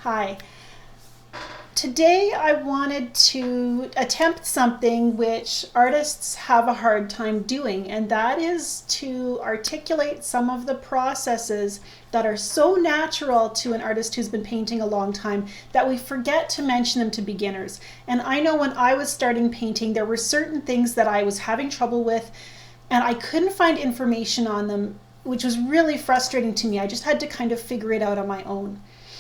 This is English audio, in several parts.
Hi. Today I wanted to attempt something which artists have a hard time doing, and that is to articulate some of the processes that are so natural to an artist who's been painting a long time that we forget to mention them to beginners. And I know when I was starting painting, there were certain things that I was having trouble with, and I couldn't find information on them, which was really frustrating to me. I just had to kind of figure it out on my own.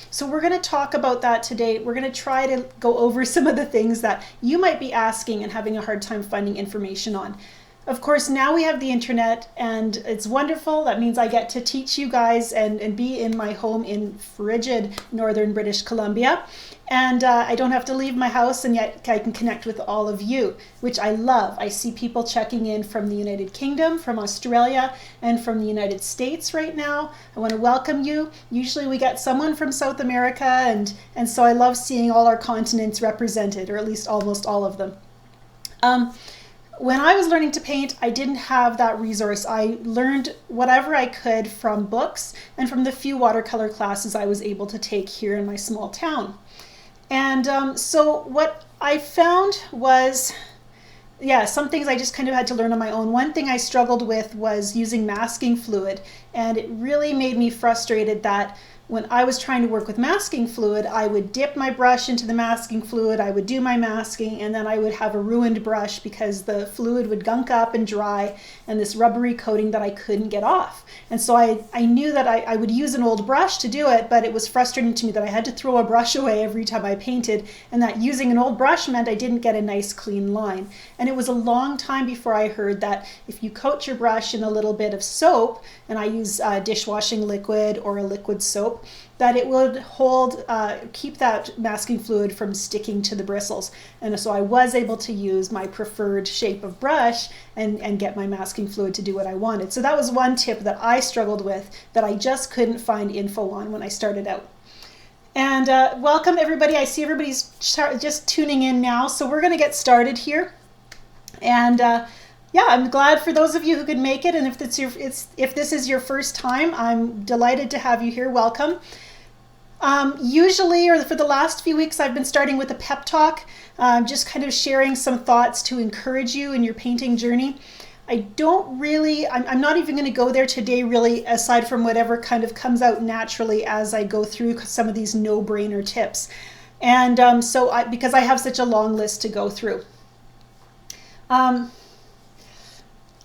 So we're going to talk about that today. We're going to try to go over some of the things that you might be asking and having a hard time finding information on. Of course, now we have the internet and it's wonderful. That means I get to teach you guys and be in my home in frigid northern British Columbia. And I don't have to leave my house, and yet I can connect with all of you, which I love. I see people checking in from the United Kingdom, from Australia, and from the United States right now. I want to welcome you. Usually we get someone from South America, and so I love seeing all our continents represented, or at least almost all of them. When I was learning to paint, I didn't have that resource. I learned whatever I could from books and from the few watercolor classes I was able to take here in my small town. And so what I found was, some things I just kind of had to learn on my own. One thing I struggled with was using masking fluid, and it really made me frustrated that when I was trying to work with masking fluid, I would dip my brush into the masking fluid, I would do my masking, and then I would have a ruined brush because the fluid would gunk up and dry and this rubbery coating that I couldn't get off. And so I knew that I would use an old brush to do it, but it was frustrating to me that I had to throw a brush away every time I painted, and that using an old brush meant I didn't get a nice clean line. And it was a long time before I heard that if you coat your brush in a little bit of soap, and I use dishwashing liquid or a liquid soap, that it would keep that masking fluid from sticking to the bristles. And so I was able to use my preferred shape of brush and get my masking fluid to do what I wanted. So that was one tip that I struggled with, that I just couldn't find info on when I started out. And welcome everybody. I see everybody's just tuning in now. So we're going to get started here. And I'm glad for those of you who could make it, and if this is your first time, I'm delighted to have you here. Welcome. Usually, or for the last few weeks, I've been starting with a pep talk, just kind of sharing some thoughts to encourage you in your painting journey. I'm not even going to go there today, really, aside from whatever kind of comes out naturally as I go through some of these no-brainer tips. And because I have such a long list to go through.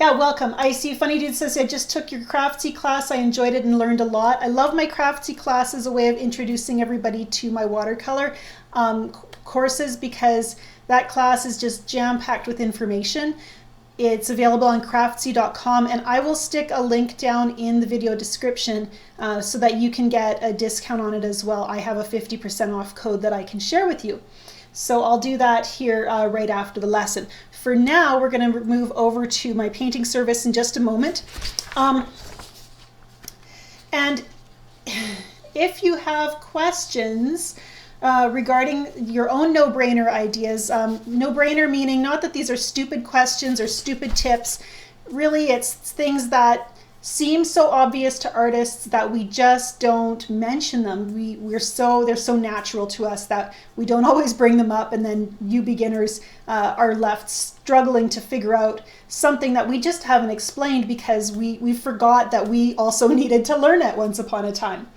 Welcome. I see Funny Dude says, I just took your Craftsy class. I enjoyed it and learned a lot. I love my Craftsy class as a way of introducing everybody to my watercolor courses, because that class is just jam-packed with information. It's available on craftsy.com, and I will stick a link down in the video description so that you can get a discount on it as well. I have a 50% off code that I can share with you. So I'll do that here right after the lesson. For now, we're going to move over to my painting service in just a moment. And if you have questions regarding your own no-brainer ideas, no-brainer meaning not that these are stupid questions or stupid tips. Really, it's things that seem so obvious to artists that we just don't mention them. They're so natural to us that we don't always bring them up, and then you beginners are left struggling to figure out something that we just haven't explained because we forgot that we also needed to learn it once upon a time.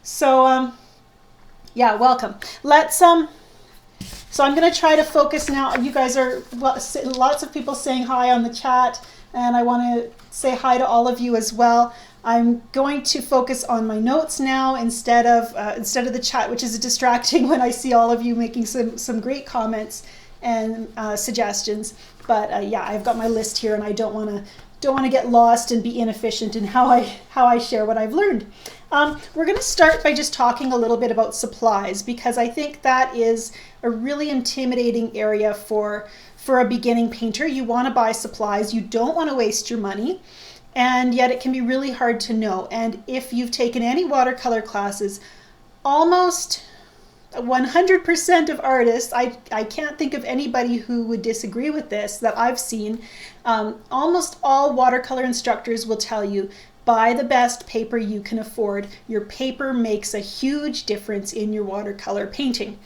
So welcome. So I'm going to try to focus now. You guys are lots of people saying hi on the chat, and I want to say hi to all of you as well. I'm going to focus on my notes now instead of the chat, which is distracting when I see all of you making some great comments and suggestions. But I've got my list here, and I don't want to get lost and be inefficient in how I share what I've learned. We're going to start by just talking a little bit about supplies, because I think that is a really intimidating area for a beginning painter. You want to buy supplies, you don't want to waste your money, and yet it can be really hard to know. And if you've taken any watercolor classes, almost 100% of artists, I can't think of anybody who would disagree with this that I've seen. Almost all watercolor instructors will tell you buy the best paper you can afford. Your paper makes a huge difference in your watercolor painting.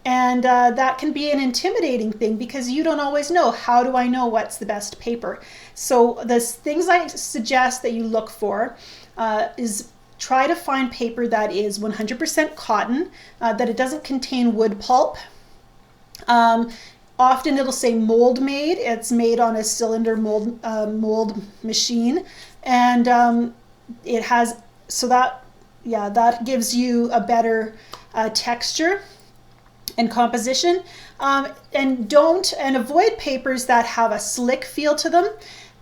And that can be an intimidating thing because you don't always know, how do I know what's the best paper? So the things I suggest that you look for is try to find paper that is 100% cotton, that it doesn't contain wood pulp. Often it'll say mold made. It's made on a cylinder mold machine, and it has, so that, yeah, that gives you a better texture and composition. And avoid papers that have a slick feel to them,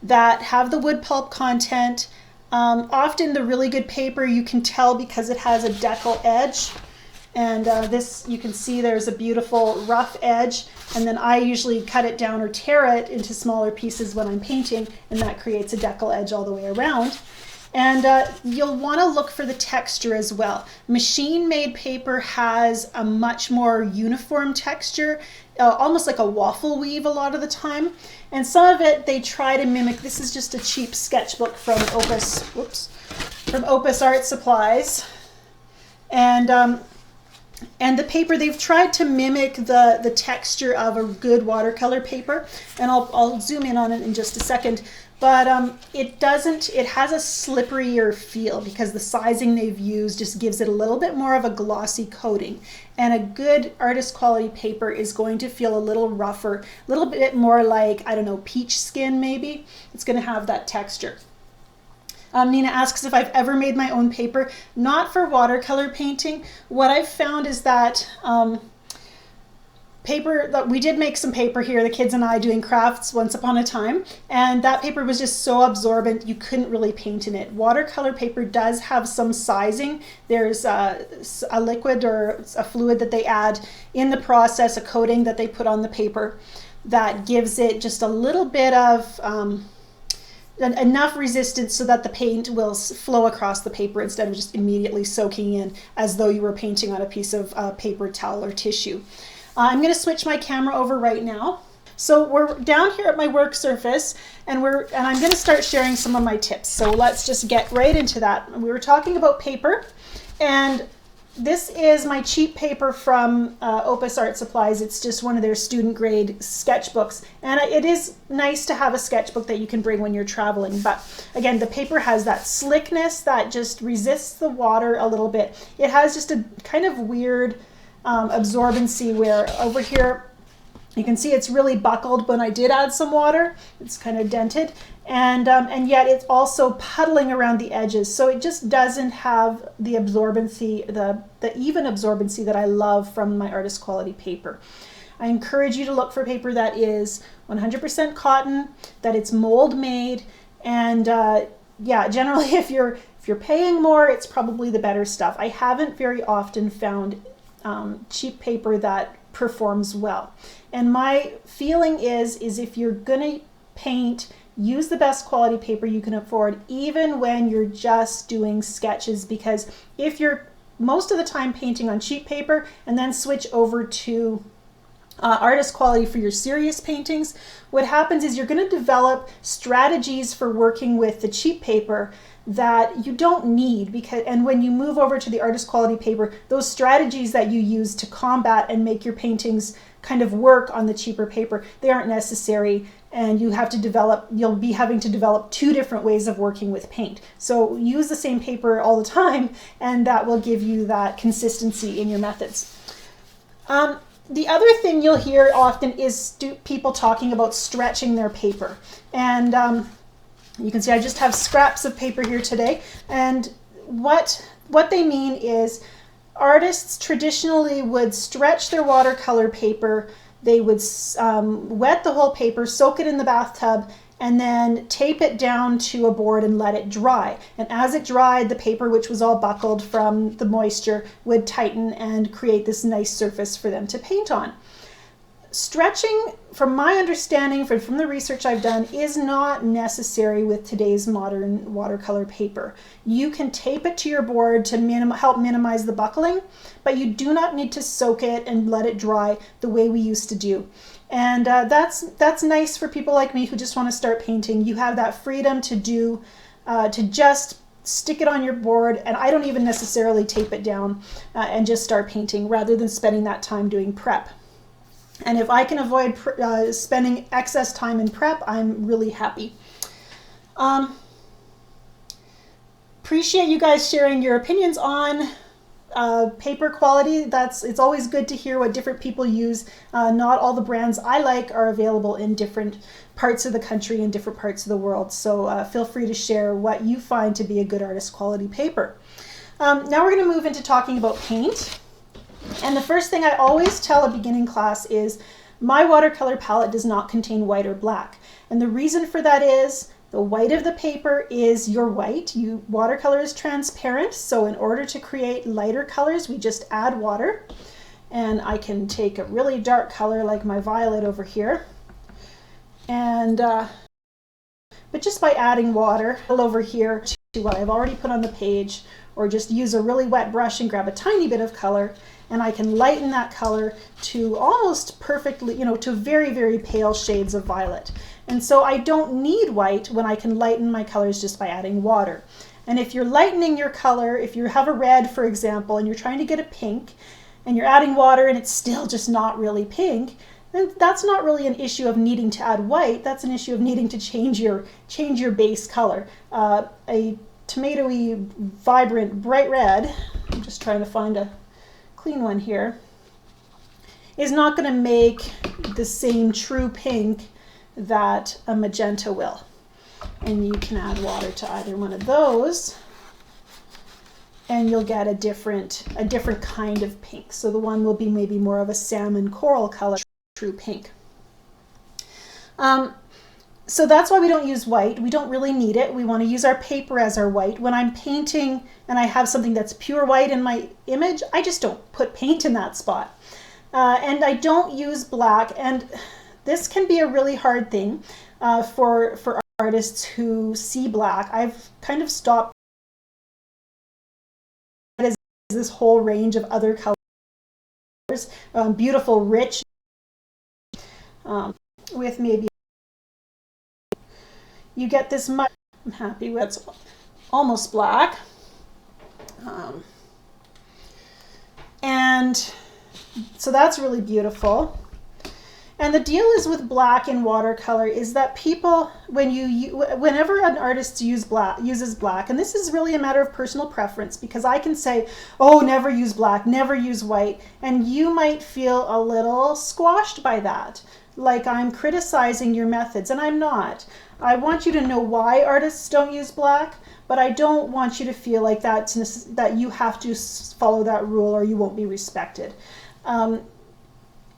that have the wood pulp content. Often the really good paper, you can tell because it has a decal edge. And this, you can see there's a beautiful rough edge, and then I usually cut it down or tear it into smaller pieces when I'm painting, and that creates a decal edge all the way around. And you'll want to look for the texture as well. Machine-made paper has a much more uniform texture, almost like a waffle weave a lot of the time. And some of it they try to mimic. This is just a cheap sketchbook from Opus Art Supplies. And the paper, they've tried to mimic the texture of a good watercolor paper, and I'll zoom in on it in just a second. But it has a slipperier feel because the sizing they've used just gives it a little bit more of a glossy coating. And a good artist quality paper is going to feel a little rougher, a little bit more like, I don't know, peach skin maybe. It's going to have that texture. Nina asks if I've ever made my own paper. Not for watercolor painting. What I've found is that we did make some paper here, the kids and I, doing crafts once upon a time, and that paper was just so absorbent you couldn't really paint in it. Watercolor paper does have some sizing. There's a liquid or a fluid that they add in the process, a coating that they put on the paper that gives it just a little bit of enough resistance so that the paint will flow across the paper instead of just immediately soaking in as though you were painting on a piece of paper towel or tissue. I'm going to switch my camera over right now. So we're down here at my work surface, and I'm going to start sharing some of my tips. So let's just get right into that. We were talking about paper, and this is my cheap paper from Opus Art Supplies. It's just one of their student grade sketchbooks, and it is nice to have a sketchbook that you can bring when you're traveling. But again, the paper has that slickness that just resists the water a little bit. It has just a kind of weird absorbency where over here you can see it's really buckled when I did add some water. It's kind of dented, and yet it's also puddling around the edges, so it just doesn't have the absorbency, the even absorbency that I love from my artist quality paper. I encourage you to look for paper that is 100% cotton, that it's mold made, and yeah, generally if you're paying more, it's probably the better stuff. I haven't very often found cheap paper that performs well. And my feeling is if you're gonna paint, use the best quality paper you can afford, even when you're just doing sketches, because if you're most of the time painting on cheap paper and then switch over to artist quality for your serious paintings, what happens is you're going to develop strategies for working with the cheap paper that you don't need, and when you move over to the artist quality paper, those strategies that you use to combat and make your paintings kind of work on the cheaper paper, they aren't necessary, and you'll be having to develop two different ways of working with paint. So use the same paper all the time, and that will give you that consistency in your methods. The other thing you'll hear often is people talking about stretching their paper. And you can see I just have scraps of paper here today. And what they mean is artists traditionally would stretch their watercolor paper. They would wet the whole paper, soak it in the bathtub, and then tape it down to a board and let it dry. And as it dried, the paper, which was all buckled from the moisture, would tighten and create this nice surface for them to paint on. Stretching, from my understanding, from the research I've done, is not necessary with today's modern watercolor paper. You can tape it to your board to help minimize the buckling, but you do not need to soak it and let it dry the way we used to do. And that's nice for people like me who just want to start painting. You have that freedom to do to just stick it on your board, and I don't even necessarily tape it down and just start painting rather than spending that time doing prep. And if I can avoid spending excess time in prep, I'm really happy. Appreciate you guys sharing your opinions on paper quality. It's always good to hear what different people use. Not all the brands I like are available in different parts of the country and different parts of the world. So feel free to share what you find to be a good artist quality paper. Now we're going to move into talking about paint. And the first thing I always tell a beginning class is my watercolor palette does not contain white or black. And the reason for that is the white of the paper is your white. Watercolor is transparent, so in order to create lighter colors, we just add water. And I can take a really dark color like my violet over here. And but just by adding water over here to what I've already put on the page, or just use a really wet brush and grab a tiny bit of color, and I can lighten that color to almost perfectly, to very, very pale shades of violet. And so I don't need white when I can lighten my colors just by adding water. And if you're lightening your color, if you have a red, for example, and you're trying to get a pink, and you're adding water and it's still just not really pink, then that's not really an issue of needing to add white. That's an issue of needing to change your base color. A tomatoey, vibrant, bright red, I'm just trying to find a clean one here, is not going to make the same true pink that a magenta will. And you can add water to either one of those and you'll get a different kind of pink. So the one will be maybe more of a salmon coral color, true pink. So that's why we don't use white. We don't really need it. We want to use our paper as our white. When I'm painting and I have something that's pure white in my image, I just don't put paint in that spot. And I don't use black. And this can be a really hard thing for artists who see black. I've kind of stopped this whole range of other colors, beautiful, rich, with maybe you get this much. I'm happy with it's almost black, and so that's really beautiful. And the deal is with black in watercolor is that people, whenever an artist uses black, and this is really a matter of personal preference, because I can say, oh, never use black, never use white, and you might feel a little squashed by that, like I'm criticizing your methods, and I'm not. I want you to know why artists don't use black, but I don't want you to feel like that you have to follow that rule or you won't be respected.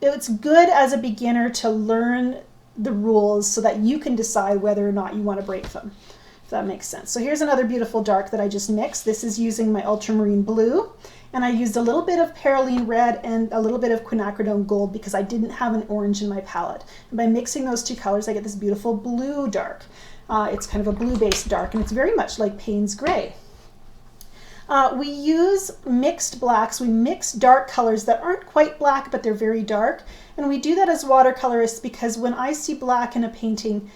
It's good as a beginner to learn the rules so that you can decide whether or not you want to break them, if that makes sense. So here's another beautiful dark that I just mixed. This is using my ultramarine blue, and I used a little bit of perylene red and a little bit of quinacridone gold because I didn't have an orange in my palette. And by mixing those two colors, I get this beautiful blue dark. It's kind of a blue-based dark, and it's very much like Payne's Gray. We use mixed blacks. We mix dark colors that aren't quite black, but they're very dark. And we do that as watercolorists because when I see black in a painting,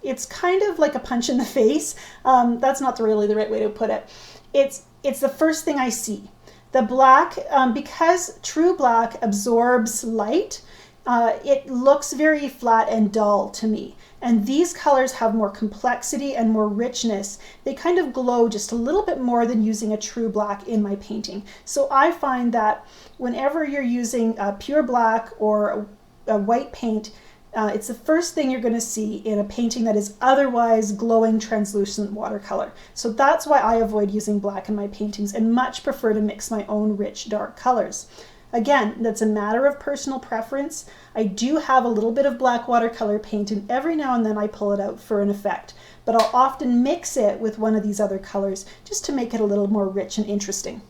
it's kind of like a punch in the face. That's not really the right way to put it. It's the first thing I see. The black, because true black absorbs light, it looks very flat and dull to me. And these colors have more complexity and more richness. They kind of glow just a little bit more than using a true black in my painting. So I find that whenever you're using a pure black or a white paint, it's the first thing you're going to see in a painting that is otherwise glowing, translucent watercolor. So that's why I avoid using black in my paintings and much prefer to mix my own rich, dark colors. Again, that's a matter of personal preference. I do have a little bit of black watercolor paint, and every now and then I pull it out for an effect. But I'll often mix it with one of these other colors just to make it a little more rich and interesting.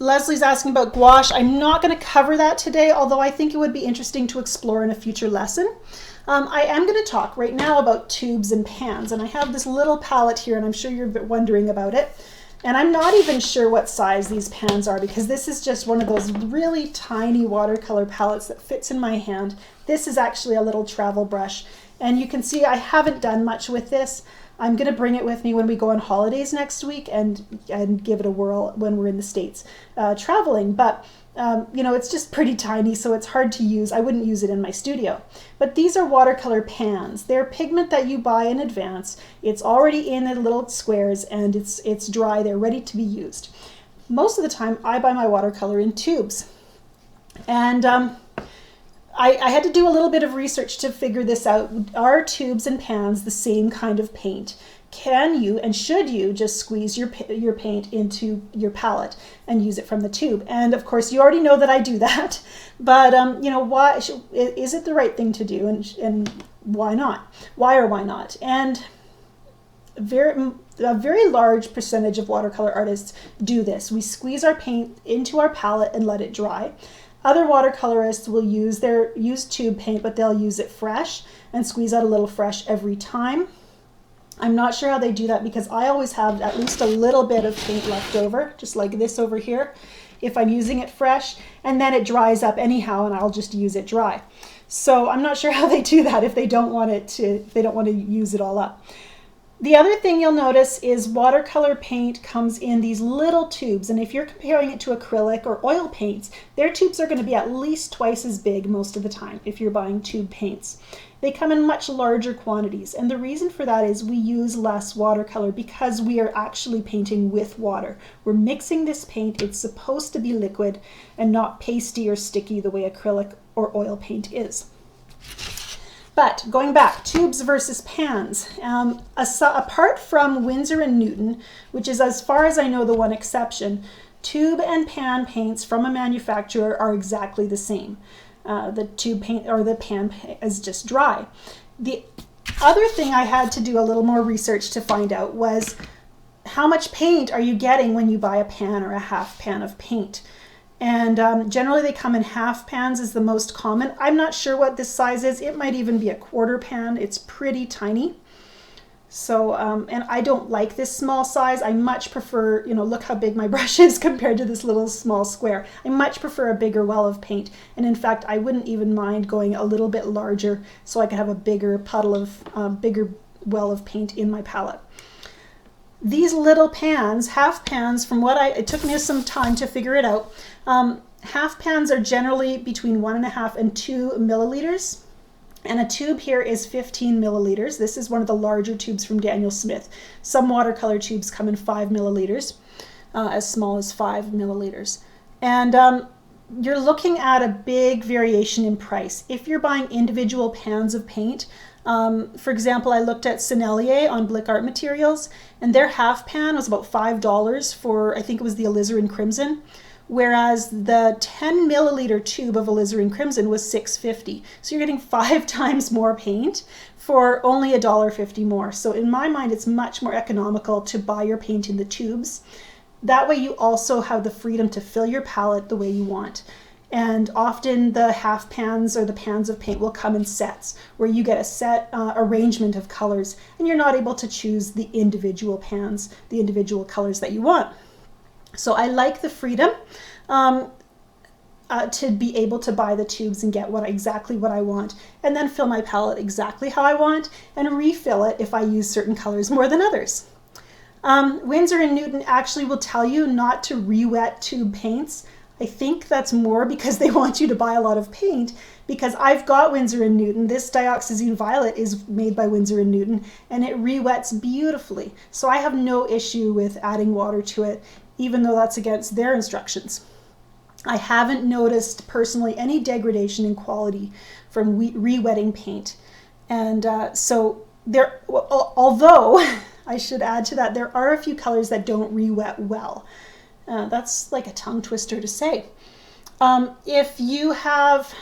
Leslie's asking about gouache. I'm not going to cover that today, although I think it would be interesting to explore in a future lesson. I am going to talk right now about tubes and pans, and I have this little palette here, and I'm sure you're wondering about it. And I'm not even sure what size these pans are because this is just one of those really tiny watercolor palettes that fits in my hand. This is actually a little travel brush. And you can see I haven't done much with this. I'm going to bring it with me when we go on holidays next week and give it a whirl when we're in the States traveling. But you know, it's just pretty tiny, so it's hard to use. I wouldn't use it in my studio. But these are watercolor pans. They're pigment that you buy in advance. It's already in the little squares and it's dry. They're ready to be used. Most of the time, I buy my watercolor in tubes. And I had to do a little bit of research to figure this out. Are tubes and pans the same kind of paint? Can you and should you just squeeze your paint into your palette and use it from the tube? And of course, you already know that I do that. But you know, why is it the right thing to do, and why not? Why or why not? And a very large percentage of watercolor artists do this. We squeeze our paint into our palette and let it dry. Other watercolorists will use tube paint, but they'll use it fresh and squeeze out a little fresh every time. I'm not sure how they do that because I always have at least a little bit of paint left over, just like this over here, if I'm using it fresh, and then it dries up anyhow and I'll just use it dry. So I'm not sure how they do that if they don't want to use it all up. The other thing you'll notice is watercolor paint comes in these little tubes, and if you're comparing it to acrylic or oil paints, their tubes are going to be at least twice as big most of the time if you're buying tube paints. They come in much larger quantities, and the reason for that is we use less watercolor because we are actually painting with water. We're mixing this paint. It's supposed to be liquid and not pasty or sticky the way acrylic or oil paint is. But going back, tubes versus pans. Apart from Winsor & Newton, which is, as far as I know, the one exception, tube and pan paints from a manufacturer are exactly the same. The tube paint or the pan is just dry. The other thing I had to do a little more research to find out was how much paint are you getting when you buy a pan or a half pan of paint. And generally they come in half pans is the most common. I'm not sure what this size is. It might even be a quarter pan. It's pretty tiny. So, and I don't like this small size. I much prefer, you know, look how big my brush is compared to this little small square. I much prefer a bigger well of paint. And in fact, I wouldn't even mind going a little bit larger so I could have a bigger puddle of, bigger well of paint in my palette. These little pans, half pans, it took me some time to figure it out. Half pans are generally between 1.5 and 2 milliliters. And a tube here is 15 milliliters. This is one of the larger tubes from Daniel Smith. Some watercolor tubes come in 5 milliliters, as small as 5 milliliters. And you're looking at a big variation in price. If you're buying individual pans of paint, for example, I looked at Sennelier on Blick Art Materials, and their half pan was about $5 for, I think it was the alizarin crimson, whereas the 10 milliliter tube of alizarin crimson was $6.50. So you're getting 5 times more paint for only $1.50 more. So in my mind, it's much more economical to buy your paint in the tubes. That way you also have the freedom to fill your palette the way you want. And often the half pans or the pans of paint will come in sets where you get a set arrangement of colors and you're not able to choose the individual pans, the individual colors that you want. So I like the freedom to be able to buy the tubes and get exactly what I want, and then fill my palette exactly how I want and refill it if I use certain colors more than others. Winsor & Newton actually will tell you not to re-wet tube paints. I think that's more because they want you to buy a lot of paint, because I've got Winsor & Newton. This dioxazine violet is made by Winsor & Newton and it re-wets beautifully. So I have no issue with adding water to it, even though that's against their instructions. I haven't noticed personally any degradation in quality from re-wetting paint. And so there, although I should add to that, there are a few colors that don't re-wet well. That's like a tongue twister to say. If you have,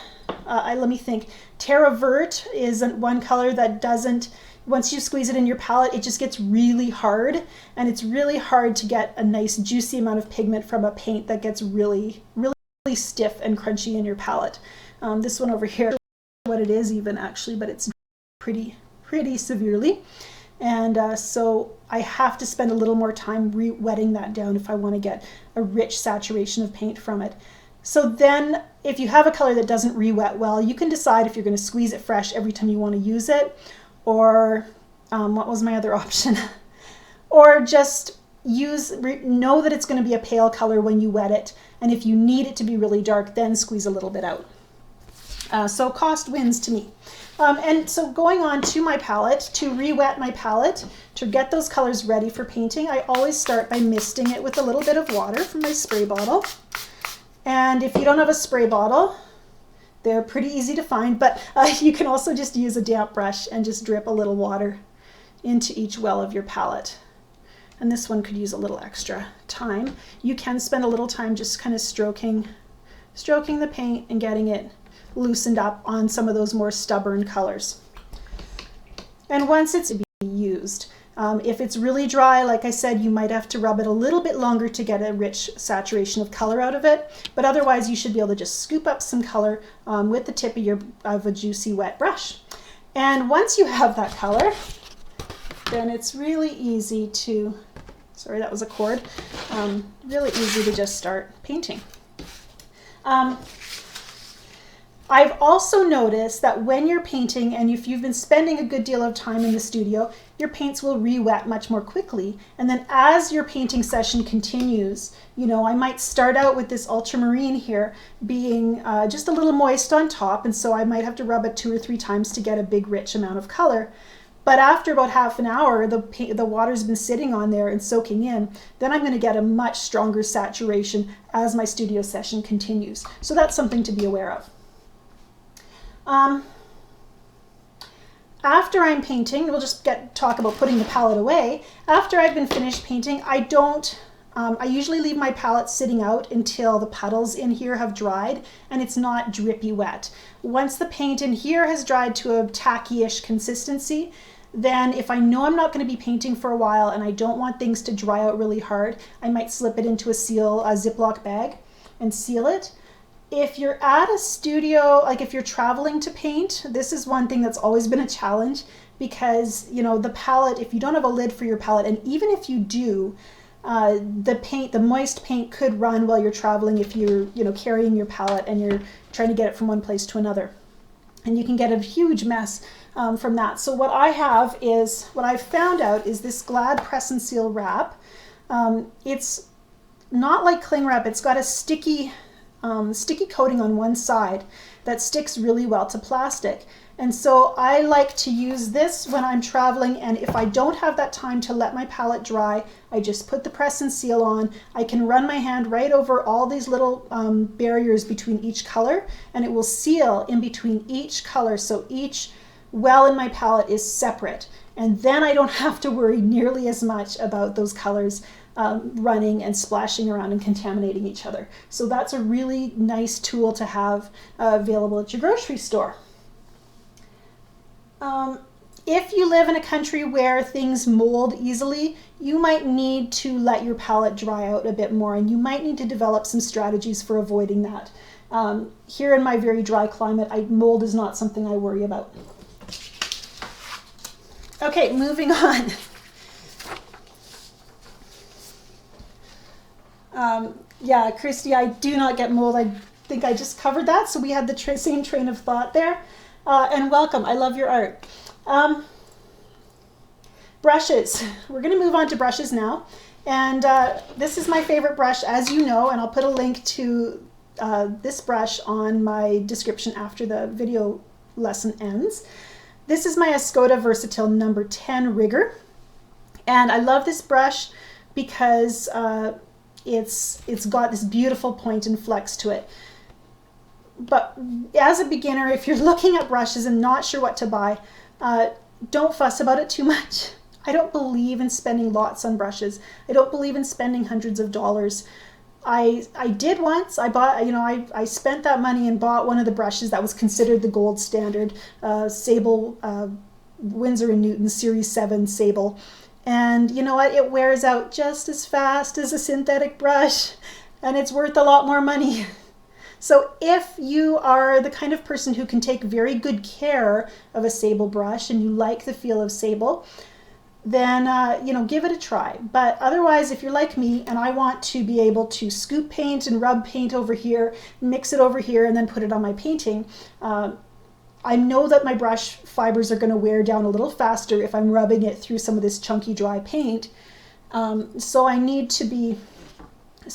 let me think, Terra Vert is one color that doesn't, once you squeeze it in your palette, it just gets really hard, and it's really hard to get a nice juicy amount of pigment from a paint that gets really, really stiff and crunchy in your palette. This one over here, what it is even actually, but it's pretty severely. And so I have to spend a little more time re-wetting that down if I want to get a rich saturation of paint from it. So then if you have a color that doesn't re-wet well, you can decide if you're going to squeeze it fresh every time you want to use it, or what was my other option? Or just know that it's going to be a pale color when you wet it, and if you need it to be really dark, then squeeze a little bit out. So cost wins to me. And so going on to my palette, to re-wet my palette, to get those colors ready for painting, I always start by misting it with a little bit of water from my spray bottle. And if you don't have a spray bottle, they're pretty easy to find, but you can also just use a damp brush and just drip a little water into each well of your palette. And this one could use a little extra time. You can spend a little time just kind of stroking the paint and getting it loosened up on some of those more stubborn colors. And once it's used, if it's really dry, like I said, you might have to rub it a little bit longer to get a rich saturation of color out of it, but otherwise you should be able to just scoop up some color with the tip of a juicy wet brush. And once you have that color, then it's really easy to, sorry that was a cord, really easy to just start painting. I've also noticed that when you're painting and if you've been spending a good deal of time in the studio, your paints will re-wet much more quickly. And then as your painting session continues, you know, I might start out with this ultramarine here being just a little moist on top, and so I might have to rub it 2 or 3 times to get a big rich amount of color. But after about half an hour, the water's been sitting on there and soaking in, then I'm going to get a much stronger saturation as my studio session continues. So that's something to be aware of. After I'm painting, we'll just talk about putting the palette away. After I've been finished painting, I usually leave my palette sitting out until the puddles in here have dried and it's not drippy wet. Once the paint in here has dried to a tacky-ish consistency, then if I know I'm not going to be painting for a while and I don't want things to dry out really hard, I might slip it into a Ziploc bag and seal it. If you're at a studio, like if you're traveling to paint, this is one thing that's always been a challenge because, you know, the palette, if you don't have a lid for your palette, and even if you do, the moist paint could run while you're traveling if you're, you know, carrying your palette and you're trying to get it from one place to another. And you can get a huge mess from that. So what I've found out is this Glad press and seal wrap. It's not like cling wrap, it's got a sticky coating on one side that sticks really well to plastic. And so I like to use this when I'm traveling, and if I don't have that time to let my palette dry, I just put the press and seal on. I can run my hand right over all these little barriers between each color, and it will seal in between each color, so each well in my palette is separate. And then I don't have to worry nearly as much about those colors running and splashing around and contaminating each other. So that's a really nice tool to have available at your grocery store. If you live in a country where things mold easily, you might need to let your palette dry out a bit more, and you might need to develop some strategies for avoiding that. Here in my very dry climate, mold is not something I worry about. Okay, moving on. Yeah, Christy, I do not get mold. I think I just covered that, so we had the same train of thought there. And welcome, I love your art. Brushes. We're going to move on to brushes now. And this is my favorite brush, as you know, and I'll put a link to this brush on my description after the video lesson ends. This is my Escoda Versatile number 10 Rigger. And I love this brush because it's got this beautiful point and flex to it. But as a beginner, if you're looking at brushes and not sure what to buy, don't fuss about it too much. I don't believe in spending lots on brushes. I don't believe in spending hundreds of dollars. I did once. I spent that money and bought one of the brushes that was considered the gold standard, Sable Winsor & Newton Series 7 Sable. And you know what? It wears out just as fast as a synthetic brush, and it's worth a lot more money. So if you are the kind of person who can take very good care of a sable brush and you like the feel of sable, then you know, give it a try. But otherwise, if you're like me and I want to be able to scoop paint and rub paint over here, mix it over here, and then put it on my painting, I know that my brush fibers are going to wear down a little faster if I'm rubbing it through some of this chunky dry paint. So I need to be,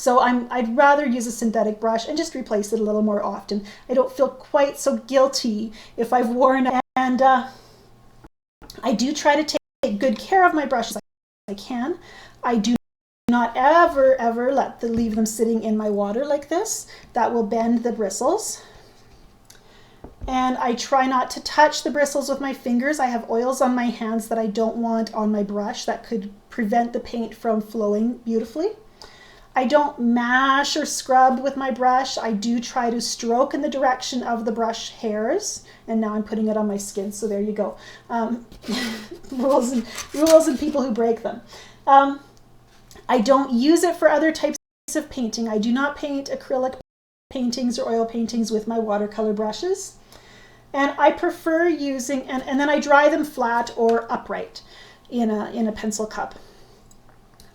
I'd rather use a synthetic brush and just replace it a little more often. I don't feel quite so guilty if I've worn it. And I do try to take good care of my brushes as I can. I do not ever leave them sitting in my water like this. That will bend the bristles. And I try not to touch the bristles with my fingers. I have oils on my hands that I don't want on my brush that could prevent the paint from flowing beautifully. I don't mash or scrub with my brush. I do try to stroke in the direction of the brush hairs. And now I'm putting it on my skin, so there you go. Rules and people who break them. I don't use it for other types of painting. I do not paint acrylic paintings or oil paintings with my watercolor brushes. And I prefer using, and then I dry them flat or upright in a pencil cup.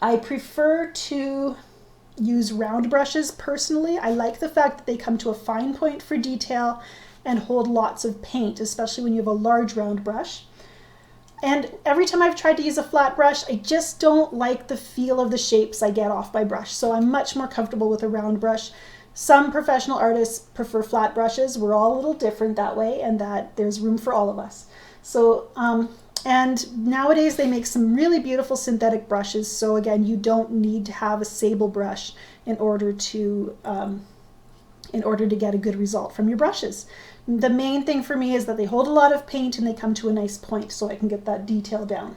I prefer to use round brushes personally. I like the fact that they come to a fine point for detail and hold lots of paint, especially when you have a large round brush. And every time I've tried to use a flat brush, I just don't like the feel of the shapes I get off my brush. So I'm much more comfortable with a round brush. Some professional artists prefer flat brushes. We're all a little different that way, and that there's room for all of us. So, and nowadays they make some really beautiful synthetic brushes. So again, you don't need to have a sable brush in order to get a good result from your brushes. The main thing for me is that they hold a lot of paint and they come to a nice point so I can get that detail down.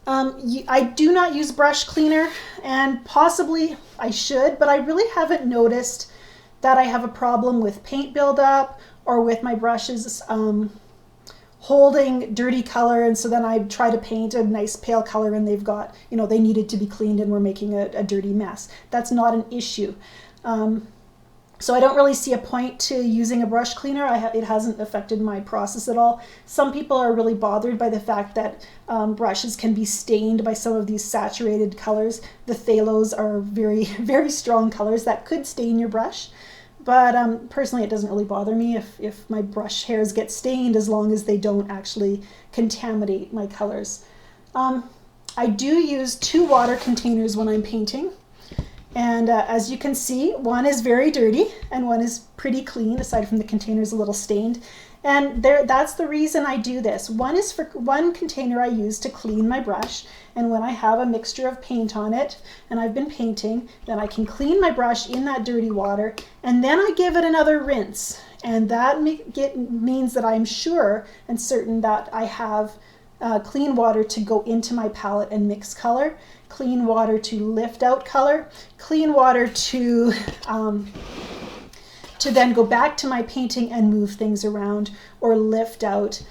I do not use brush cleaner, and possibly I should, but I really haven't noticed that I have a problem with paint buildup or with my brushes holding dirty color, and so then I try to paint a nice pale color and they've got, you know, they needed to be cleaned and we're making a dirty mess. That's not an issue. So I don't really see a point to using a brush cleaner. It hasn't affected my process at all. Some people are really bothered by the fact that brushes can be stained by some of these saturated colors. The phthalos are very, very strong colors that could stain your brush. But personally, it doesn't really bother me if my brush hairs get stained, as long as they don't actually contaminate my colors. I do use 2 water containers when I'm painting. And as you can see, one is very dirty and one is pretty clean, aside from the container's a little stained. And that's the reason I do this. One container I use to clean my brush, and when I have a mixture of paint on it and I've been painting, then I can clean my brush in that dirty water, and then I give it another rinse. And that means that I'm sure and certain that I have clean water to go into my palette and mix color, clean water to lift out color, clean water to then go back to my painting and move things around or lift out.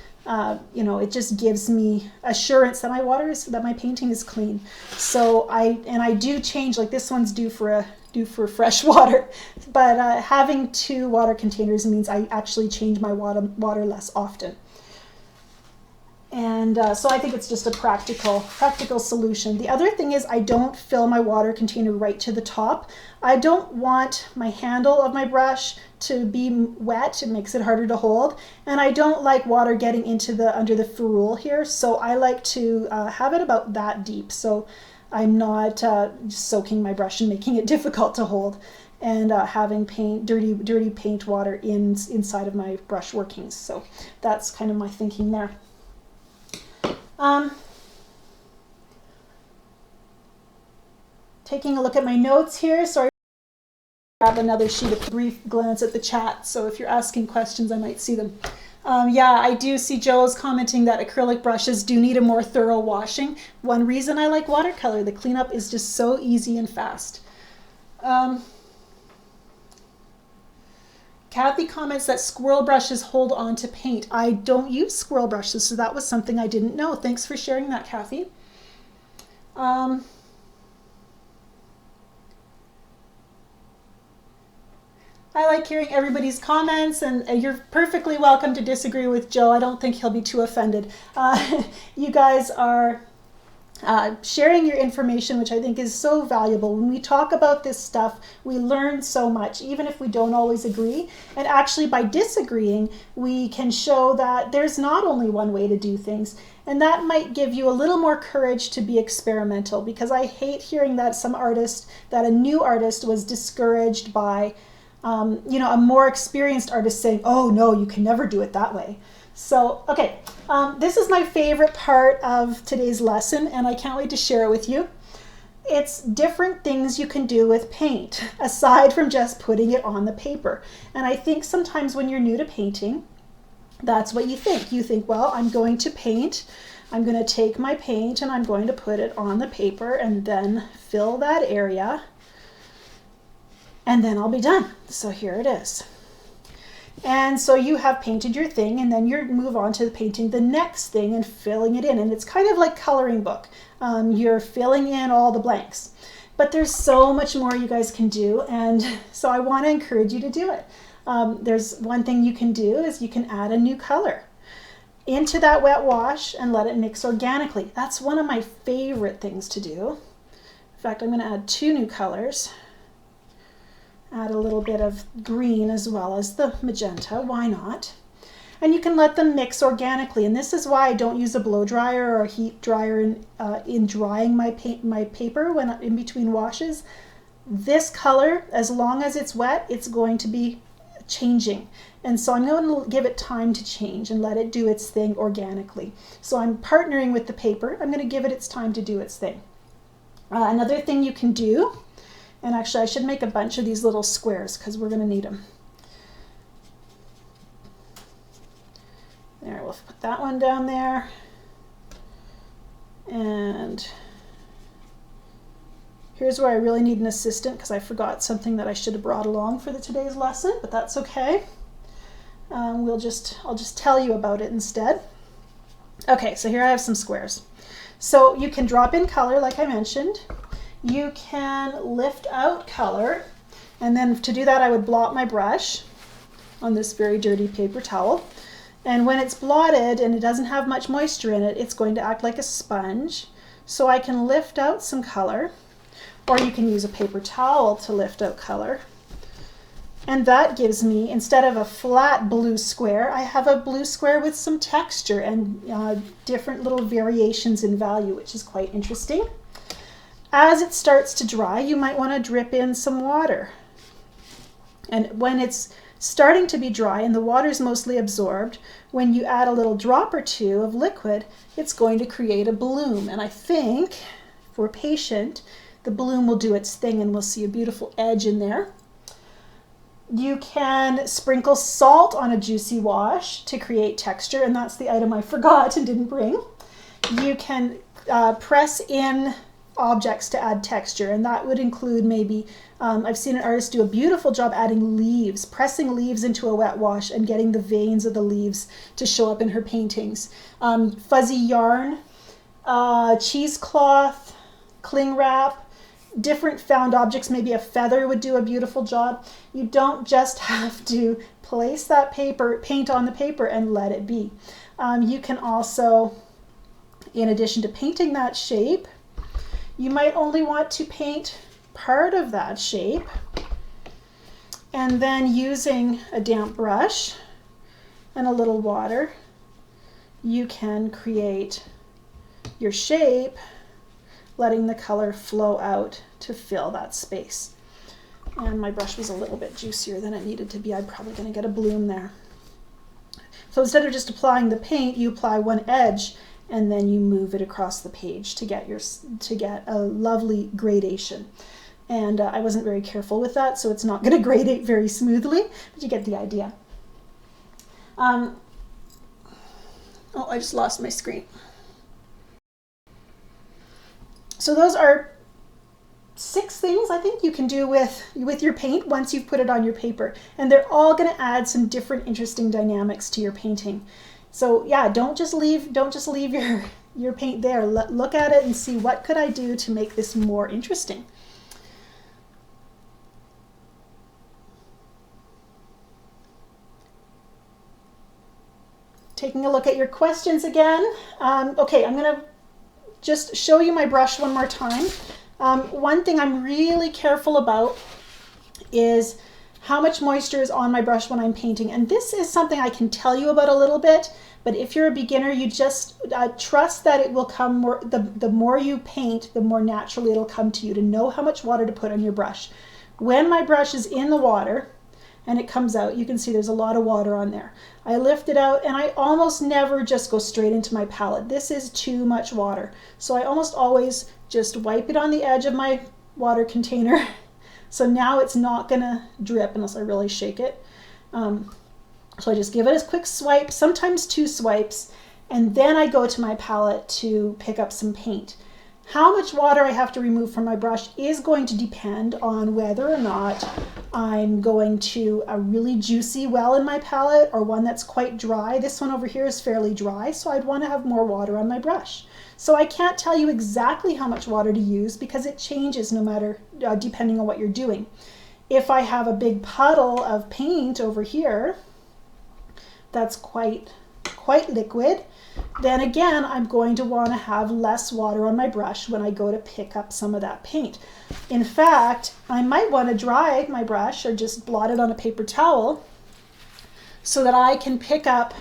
You know, it just gives me assurance that my painting is clean. So I do change, like this one's due for fresh water, but having 2 water containers means I actually change my water less often. And so I think it's just a practical solution. The other thing is I don't fill my water container right to the top. I don't want my handle of my brush to be wet. It makes it harder to hold. And I don't like water getting into under the ferrule here. So I like to have it about that deep. So I'm not soaking my brush and making it difficult to hold, and having dirty paint water inside of my brush workings. So that's kind of my thinking there. Taking a look at my notes here. Sorry, I have another sheet of brief glance at the chat, so if you're asking questions, I might see them. Yeah, I do see Joe's commenting that acrylic brushes do need a more thorough washing. One reason I like watercolor, the cleanup is just so easy and fast. Kathy comments that squirrel brushes hold on to paint. I don't use squirrel brushes, so that was something I didn't know. Thanks for sharing that, Kathy. I like like hearing everybody's comments, and you're perfectly welcome to disagree with Joe. I don't think he'll be too offended. You guys are sharing your information, which I think is so valuable. When we talk about this stuff, we learn so much, even if we don't always agree. And actually, by disagreeing, we can show that there's not only one way to do things. And that might give you a little more courage to be experimental, because I hate hearing that a new artist was discouraged by, a more experienced artist saying, oh no, you can never do it that way. So, okay, this is my favorite part of today's lesson, and I can't wait to share it with you. It's different things you can do with paint, aside from just putting it on the paper. And I think sometimes when you're new to painting, that's what you think. You think, well, I'm going to paint. I'm going to take my paint and I'm going to put it on the paper and then fill that area. And then I'll be done. So here it is. And so you have painted your thing, and then you move on to painting the next thing and filling it in. And it's kind of like coloring book. You're filling in all the blanks. But there's so much more you guys can do, and so I want to encourage you to do it. There's one thing you can do is you can add a new color into that wet wash and let it mix organically. That's one of my favorite things to do. In fact, I'm going to add 2 new colors. Add a little bit of green as well as the magenta. Why not? And you can let them mix organically. And this is why I don't use a blow dryer or a heat dryer in drying my paper when in between washes. This color, as long as it's wet, it's going to be changing. And so I'm going to give it time to change and let it do its thing organically. So I'm partnering with the paper. I'm going to give it its time to do its thing. Another thing you can do, and actually I should make a bunch of these little squares because we're going to need them. There, we'll put that one down there. And here's where I really need an assistant because I forgot something that I should have brought along for today's lesson, but that's okay. I'll just tell you about it instead. Okay, so here I have some squares. So you can drop in color like I mentioned. You can lift out color, and then to do that I would blot my brush on this very dirty paper towel. And when it's blotted and it doesn't have much moisture in it, it's going to act like a sponge. So I can lift out some color, or you can use a paper towel to lift out color. And that gives me, instead of a flat blue square, I have a blue square with some texture and different little variations in value, which is quite interesting. As it starts to dry, you might want to drip in some water. And when it's starting to be dry and the water is mostly absorbed, when you add a little drop or 2 of liquid, it's going to create a bloom. And I think, if we're patient, the bloom will do its thing and we'll see a beautiful edge in there. You can sprinkle salt on a juicy wash to create texture, and that's the item I forgot and didn't bring. You can press in objects to add texture, and that would include maybe, I've seen an artist do a beautiful job adding leaves, pressing leaves into a wet wash and getting the veins of the leaves to show up in her paintings. Fuzzy yarn, cheesecloth, cling wrap, different found objects, maybe a feather would do a beautiful job. You don't just have to place that paint on the paper and let it be. You can also, in addition to painting that shape, you might only want to paint part of that shape, and then using a damp brush and a little water, you can create your shape, letting the color flow out to fill that space. And my brush was a little bit juicier than it needed to be. I'm probably going to get a bloom there. So instead of just applying the paint, you apply one edge and then you move it across the page to get a lovely gradation. And I wasn't very careful with that, so it's not going to gradate very smoothly, but you get the idea. Oh, I just lost my screen. So those are 6 things I think you can do with your paint once you've put it on your paper, and they're all going to add some different interesting dynamics to your painting. So yeah, don't just leave your paint there. Look at it and see, what could I do to make this more interesting. taking a look at your questions again. Okay, I'm going to just show you my brush one more time. One thing I'm really careful about is how much moisture is on my brush when I'm painting. And this is something I can tell you about a little bit, but if you're a beginner, you just trust that it will come more, the more you paint, the more naturally it'll come to you to know how much water to put on your brush. When my brush is in the water and it comes out, you can see there's a lot of water on there. I lift it out and I almost never just go straight into my palette. This is too much water. So I almost always just wipe it on the edge of my water container. So now it's not gonna drip unless I really shake it. So I just give it a quick swipe, sometimes 2 swipes, and then I go to my palette to pick up some paint. How much water I have to remove from my brush is going to depend on whether or not I'm going to a really juicy well in my palette or one that's quite dry. This one over here is fairly dry, so I'd want to have more water on my brush. So I can't tell you exactly how much water to use because it changes no matter, depending on what you're doing. If I have a big puddle of paint over here that's quite liquid, then again, I'm going to want to have less water on my brush when I go to pick up some of that paint. In fact, I might want to dry my brush or just blot it on a paper towel so that I can pick up,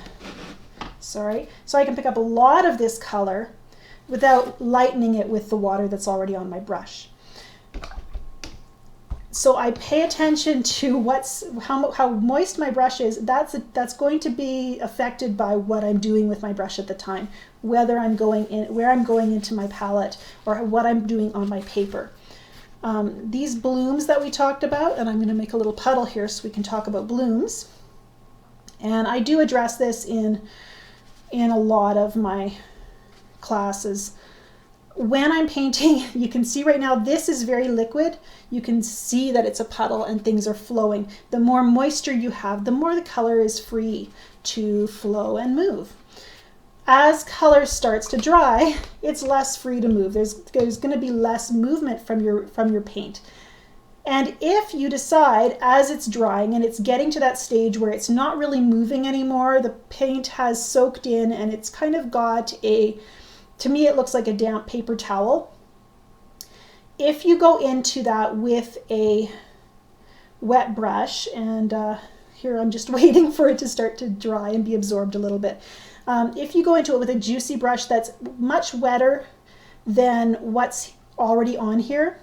so I can pick up a lot of this color without lightening it with the water that's already on my brush. So I pay attention to how moist my brush is. That's going to be affected by what I'm doing with my brush at the time, where I'm going into my palette or what I'm doing on my paper. These blooms that we talked about, and I'm going to make a little puddle here so we can talk about blooms. And I do address this in a lot of my classes. When I'm painting, you can see right now this is very liquid. You can see that it's a puddle and things are flowing. The more moisture you have, the more the color is free to flow and move. As color starts to dry, it's less free to move. There's going to be less movement from your paint. And if you decide as it's drying and it's getting to that stage where it's not really moving anymore, the paint has soaked in and it's kind of got to me it looks like a damp paper towel. If you go into that with a wet brush, and here I'm just waiting for it to start to dry and be absorbed a little bit. If you go into it with a juicy brush that's much wetter than what's already on here,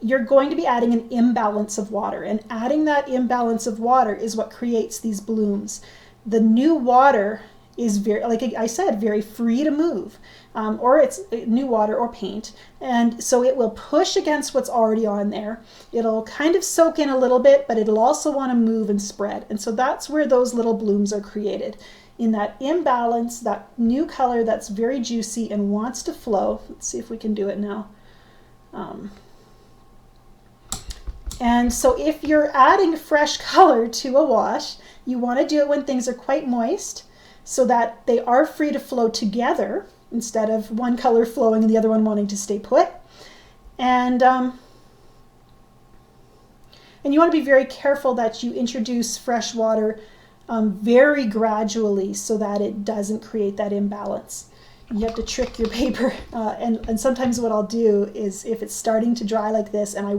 you're going to be adding an imbalance of water, and adding that imbalance of water is what creates these blooms. The new water is very, like I said, very free to move, or it's new water or paint, and so it will push against what's already on there. It'll kind of soak in a little bit, but it'll also want to move and spread, and so that's where those little blooms are created, in that imbalance, that new color that's very juicy and wants to flow. Let's see if we can do it now. And so if you're adding fresh color to a wash, you want to do it when things are quite moist, so that they are free to flow together instead of one color flowing and the other one wanting to stay put. And you want to be very careful that you introduce fresh water very gradually so that it doesn't create that imbalance. You have to trick your paper, and sometimes what I'll do is, if it's starting to dry like this and I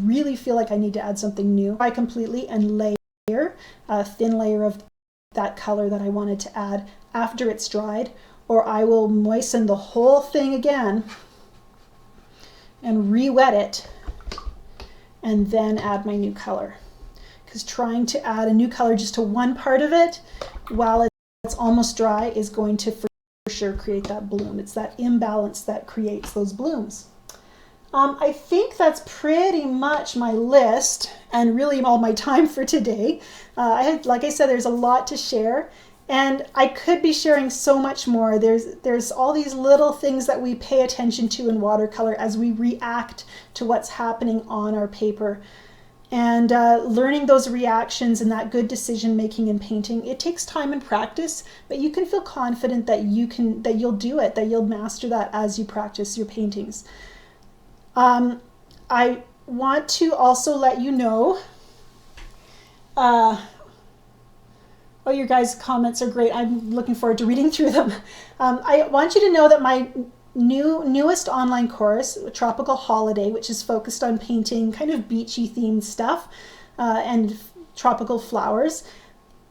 really feel like I need to add something new, I completely and layer a thin layer of that color that I wanted to add after it's dried, or I will moisten the whole thing again and re-wet it and then add my new color. Because trying to add a new color just to one part of it while it's almost dry is going to for sure create that bloom. It's that imbalance that creates those blooms. I think that's pretty much my list and really all my time for today. Like I said, there's a lot to share, and I could be sharing so much more. There's all these little things that we pay attention to in watercolor as we react to what's happening on our paper. And learning those reactions and that good decision making in painting, it takes time and practice, but you can feel confident that you'll do it, that you'll master that as you practice your paintings. I want to also let you know Oh, your guys' comments are great. I'm looking forward to reading through them. I want you to know that my newest online course, Tropical Holiday, which is focused on painting kind of beachy themed stuff and tropical flowers.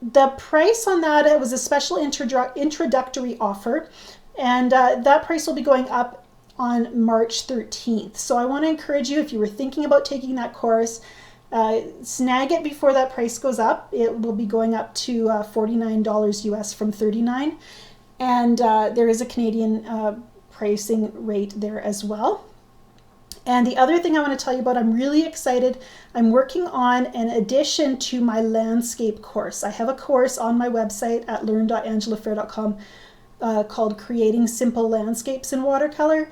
The price on that, it was a special introductory offer, and that price will be going up on March 13th. So I want to encourage you, if you were thinking about taking that course, snag it before that price goes up. It will be going up to $49 US from $39, and there is a Canadian pricing rate there as well. And the other thing I want to tell you about, I'm really excited. I'm working on an addition to my landscape course. I have a course on my website at learn.angelafehr.com called Creating Simple Landscapes in Watercolor.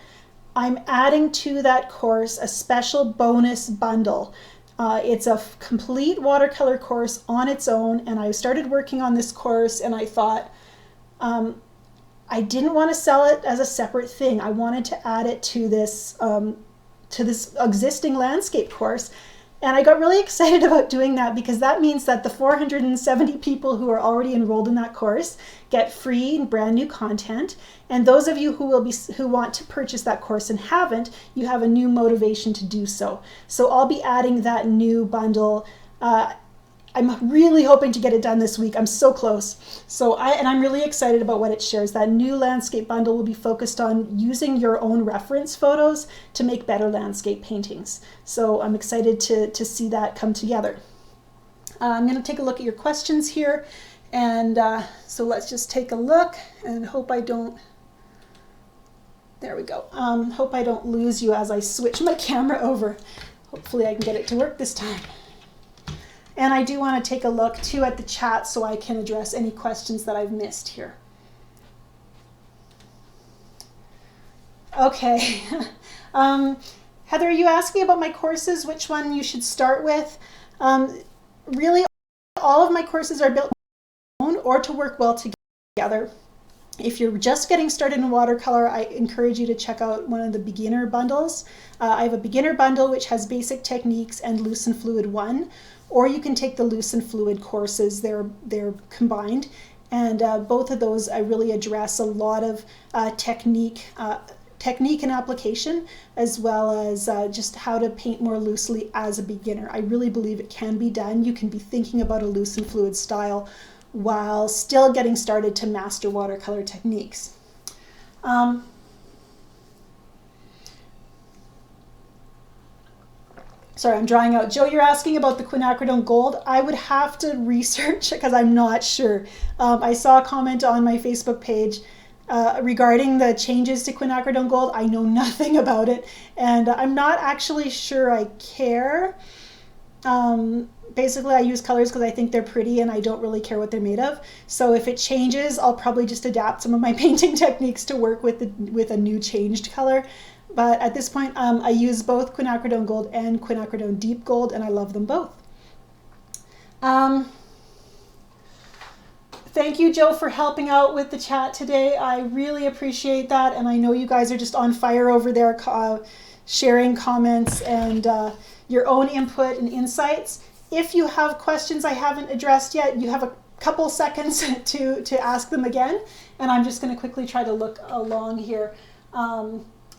I'm adding to that course a special bonus bundle. It's a complete watercolor course on its own, and I started working on this course and I thought, I didn't want to sell it as a separate thing. I wanted to add it to this existing landscape course. And I got really excited about doing that because that means that the 470 people who are already enrolled in that course get free and brand new content. And those of you who want to purchase that course and haven't, you have a new motivation to do so. So I'll be adding that new bundle. I'm really hoping to get it done this week. I'm so close. I'm really excited about what it shares. That new landscape bundle will be focused on using your own reference photos to make better landscape paintings. So I'm excited to see that come together. I'm going to take a look at your questions here. And so let's just take a look and hope I don't, there we go. Hope I don't lose you as I switch my camera over. Hopefully I can get it to work this time. And I do want to take a look too at the chat so I can address any questions that I've missed here. Okay. Heather, you asked me about my courses, which one you should start with. Really, all of my courses are built alone or to work well together. If you're just getting started in watercolor, I encourage you to check out one of the beginner bundles. I have a beginner bundle which has basic techniques and loose and fluid 1. Or you can take the loose and fluid courses, they're combined. And both of those I really address a lot of technique and application, as well as just how to paint more loosely as a beginner. I really believe it can be done. You can be thinking about a loose and fluid style while still getting started to master watercolor techniques. Sorry, I'm drawing out. Joe, you're asking about the quinacridone gold. I would have to research because I'm not sure. I saw a comment on my Facebook page regarding the changes to quinacridone gold. I know nothing about it, and I'm not actually sure I care. Basically, I use colors because I think they're pretty and I don't really care what they're made of. So if it changes, I'll probably just adapt some of my painting techniques to work with a new changed color. But at this point, I use both quinacridone gold and quinacridone deep gold, and I love them both. Thank you, Joe, for helping out with the chat today. I really appreciate that, and I know you guys are just on fire over there, sharing comments and your own input and insights. If you have questions I haven't addressed yet, you have a couple seconds to ask them again, and I'm just going to quickly try to look along here.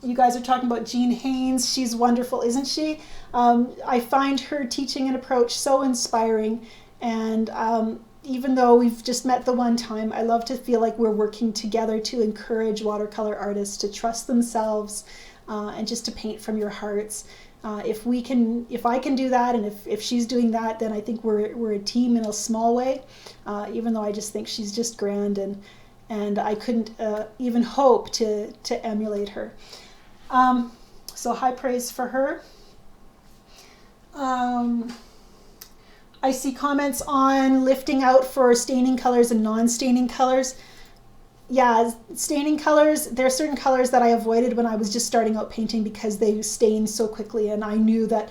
You guys are talking about Jean Haynes. She's wonderful, isn't she? I find her teaching and approach so inspiring, and even though we've just met the one time, I love to feel like we're working together to encourage watercolor artists to trust themselves and just to paint from your hearts. If I can do that, and if she's doing that, then I think we're a team in a small way. Even though I just think she's just grand, and I couldn't even hope to emulate her. So high praise for her. I see comments on lifting out for staining colors and non-staining colors. Yeah, staining colors, there are certain colors that I avoided when I was just starting out painting because they stain so quickly, and I knew that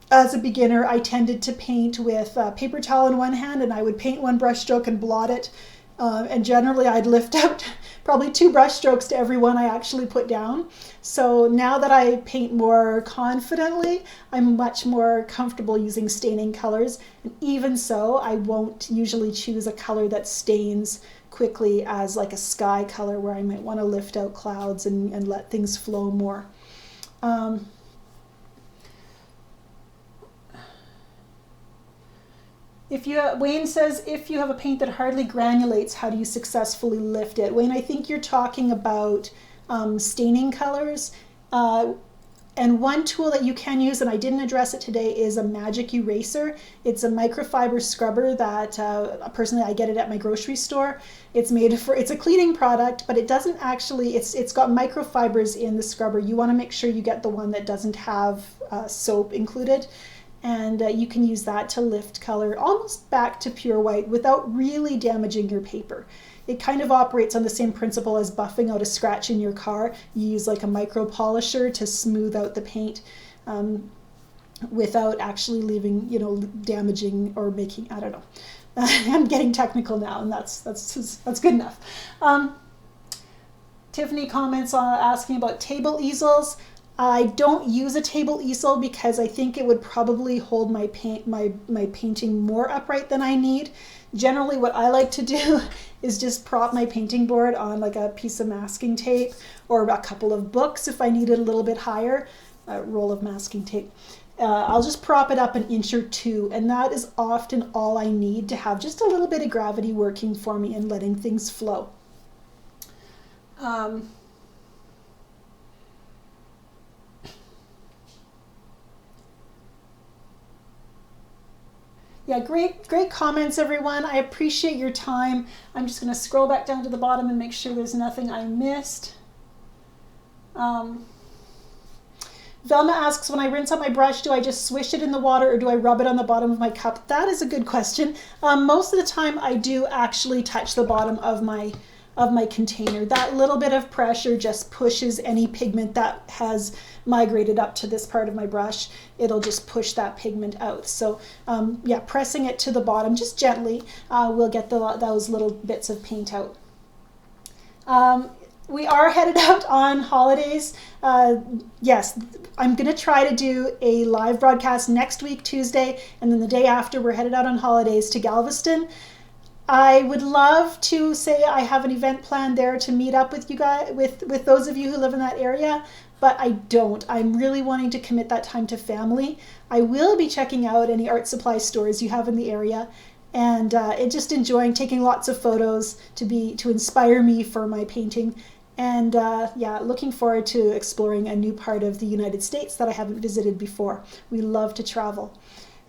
as a beginner I tended to paint with paper towel in one hand, and I would paint one brush stroke and blot it, And generally I'd lift out probably 2 brush strokes to every one I actually put down. So now that I paint more confidently, I'm much more comfortable using staining colors. And even so, I won't usually choose a color that stains quickly as like a sky color where I might want to lift out clouds and let things flow more. Wayne says, if you have a paint that hardly granulates, how do you successfully lift it? Wayne, I think you're talking about staining colors. And one tool that you can use, and I didn't address it today, is a magic eraser. It's a microfiber scrubber that personally I get it at my grocery store. It's a cleaning product, but it doesn't actually, it's got microfibers in the scrubber. You want to make sure you get the one that doesn't have soap included. And you can use that to lift color almost back to pure white without really damaging your paper. It kind of operates on the same principle as buffing out a scratch in your car. You use like a micro polisher to smooth out the paint without actually leaving, damaging or making, I don't know. I'm getting technical now, and that's good enough. Tiffany comments on asking about table easels. I don't use a table easel because I think it would probably hold my painting more upright than I need. Generally, what I like to do is just prop my painting board on like a piece of masking tape or a couple of books if I need it a little bit higher, a roll of masking tape. I'll just prop it up an inch or 2, and that is often all I need to have just a little bit of gravity working for me and letting things flow. Yeah, great comments, everyone. I appreciate your time. I'm just going to scroll back down to the bottom and make sure there's nothing I missed. Velma asks, when I rinse out my brush, do I just swish it in the water or do I rub it on the bottom of my cup? That is a good question. Most of the time I do actually touch the bottom of my container. That little bit of pressure just pushes any pigment that has migrated up to this part of my brush. It'll just push that pigment out. So yeah, pressing it to the bottom just gently will get those little bits of paint out. We are headed out on holidays. Yes, I'm going to try to do a live broadcast next week, Tuesday, and then the day after we're headed out on holidays to Galveston. I would love to say I have an event planned there to meet up with you guys, with those of you who live in that area, but I don't. I'm really wanting to commit that time to family. I will be checking out any art supply stores you have in the area, and just enjoying taking lots of photos to inspire me for my painting. And yeah, looking forward to exploring a new part of the United States that I haven't visited before. We love to travel.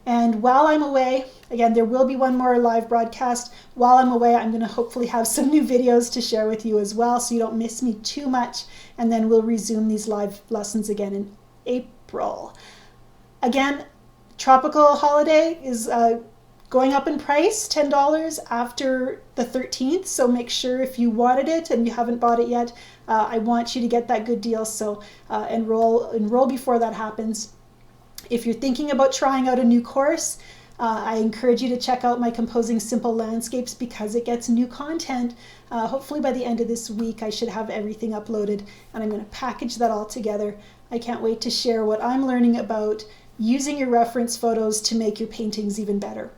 And while I'm away, again, there will be one more live broadcast. While I'm away, I'm going to hopefully have some new videos to share with you as well, so you don't miss me too much. And then we'll resume these live lessons again in April. Again, Tropical Holiday is going up in price, $10 after the 13th. So make sure if you wanted it and you haven't bought it yet, I want you to get that good deal. So enroll before that happens. If you're thinking about trying out a new course, I encourage you to check out my Composing Simple Landscapes because it gets new content. Hopefully by the end of this week, I should have everything uploaded, and I'm going to package that all together. I can't wait to share what I'm learning about using your reference photos to make your paintings even better.